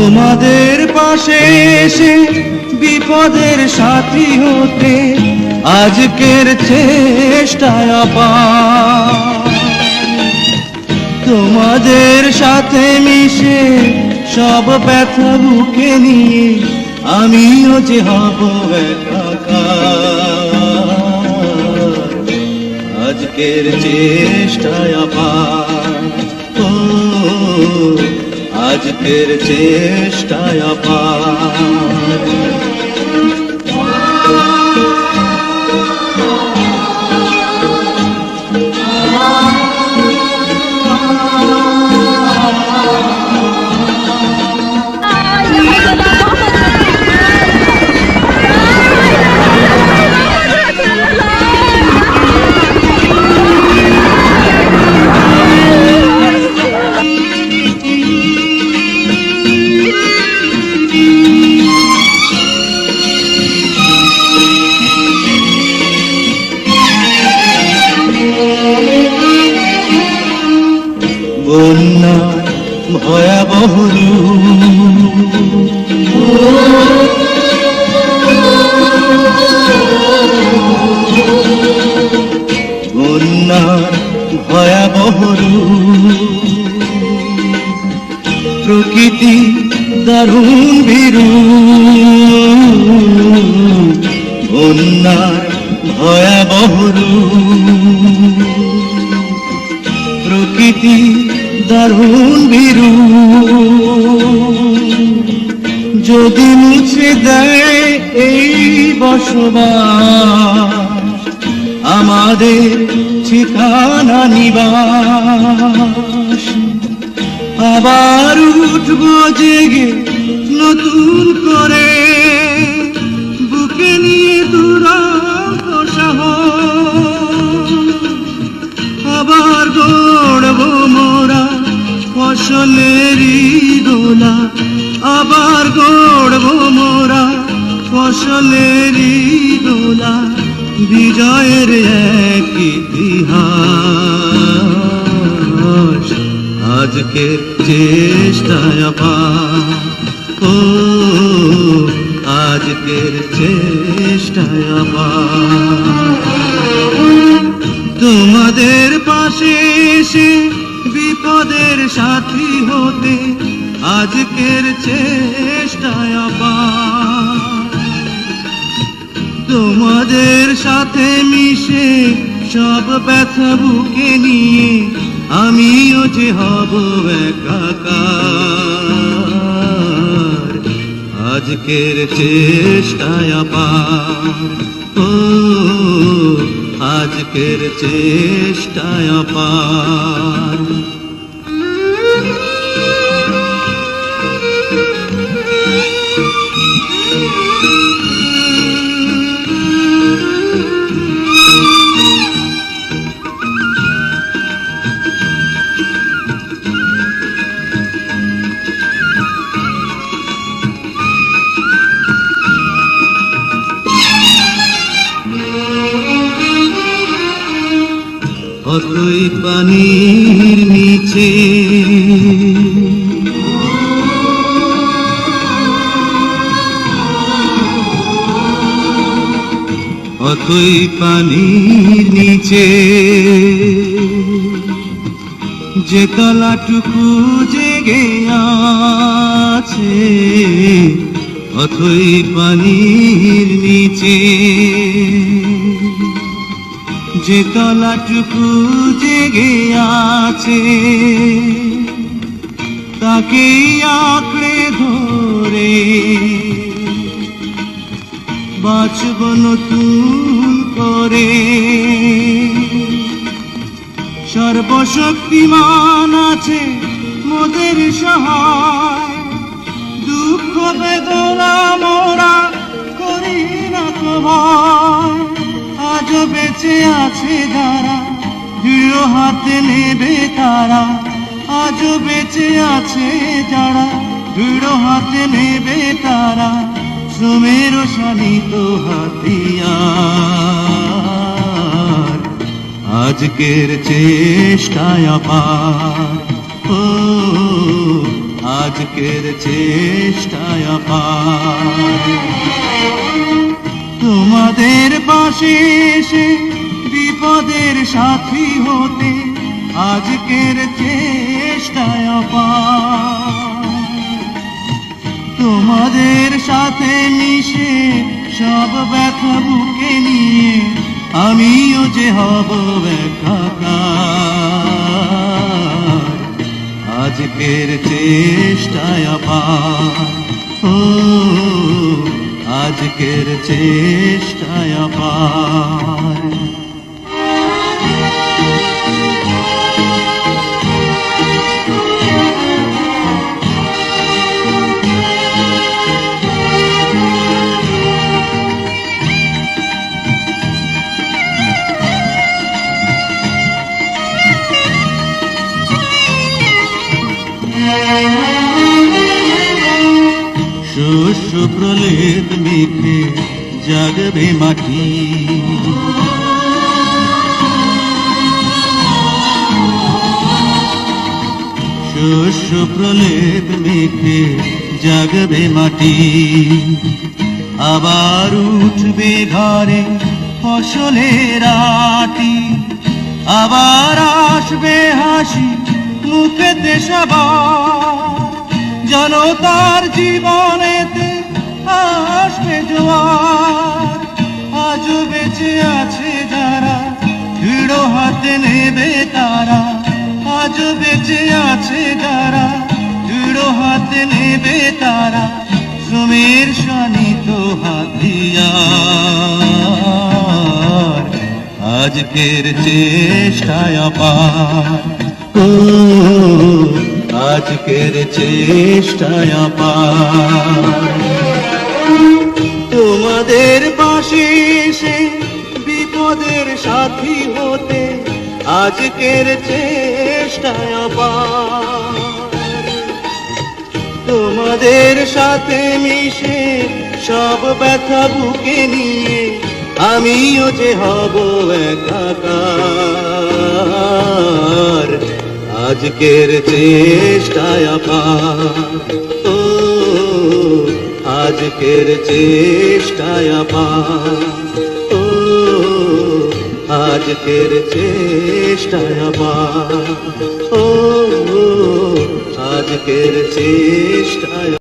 তোমাদের পাশে এসে বিপদের সাথী হতে আজকের চেষ্টায় আপার। তোমাদের সাথে মিশে সব ব্যথা বুকে নিয়ে আমিও যে হব একাকার। আজকের চেষ্টায় আপার, ও আজকের চেষ্টায় আপার। বন্যার ভয়াবহ বন্যার ভয়াবহ প্রকৃতি দারুণ ভীরু। বন্যার ভয়াবহ প্রকৃতি দারুণ ভীরু। যদি মুছে দেয় এই বসবাস আমাদের ঠিকানা নিবাস, আবার উঠবো জেগে নতুন করে বুকে নিয়ে দুরন্ত সাহস। আবার গড়বো মোরা ফসলেরই দোলা, আবার গড়বো মোরা ফসলেরই দোলা। বিজয়ের এক ইতিহাস আজকের চেষ্টায় আপার, ও আজকের চেষ্টায় আপার। তোমাদের পাশে এসে বিপদের সাথী হতে আজকের চেষ্টায় আপার। তোমাদের সাথে মিশে সব ব্যথা বুকে নিয়ে আমিও যে হব একাকার। আজকের চেষ্টায় আপার, ও আজকের চেষ্টায় আপার। অতই পানির নিচে অতই পানির নিচে যে তলাটুকু জেগে আছে, অতই পানির নিচে যে তলাটুকু জেগে আছে, তাকেই আঁকড়ে ধরে বাঁচব নতুন করে। সর্বশক্তিমান আছে মোদের সহায়, দুঃখ বেদনা মোরা করি না তো ভয়। আজও বেঁচে আছে যারা দৃঢ় হাতে নেবে তারা, আজও বেঁচে আছে যারা দৃঢ় হাতে নেবে তারা। শ্রমের শানিত হাতিয়ার আজকের চেষ্টায় আপার, ও আজ আজকের চেষ্টায় আপার। তোমাদের পাশে এসে বিপদের সাথী হতে আজকের চেষ্টায় আপার। তোমাদের সাথে মিশে সব ব্যথা বুকে নিয়ে আমিও যে হব একাকার। আজকের চেষ্টায় আপার, ও আজকের চেষ্টায় আপার। শস্য প্রলেপ মেখে জাগবে মাটি, শস্য প্রলেপ মেখে জাগবে মাটি। আবার উঠবে ঘরে ফসলের আটি, আবার আসবে হাসি মুখেতে সবার। জনতার জীবনেতে আসবে জোয়ার। আজও বেঁচে আছে যারা দৃঢ় হাতে নেবে তারা, আজও বেঁচে আছে যারা দৃঢ় হাতে নেবে তারা। শ্রমের শানিত হাতিয়ার আজকের চেষ্টায় আপার, ও আজকের চেষ্টায় আপার। তোমাদের পাশে এসে বিপদের সাথী হতে আজকের চেষ্টায় আপার। তোমাদের সাথে মিশে সব ব্যথা বুকে নিয়ে আমিও যে হব একাকার। আজকের চেষ্টায় আপার, ও আজকের চেষ্টায় আপার, ও আজকের চেষ্টায় আপার, ও আজকের চেষ্টায়।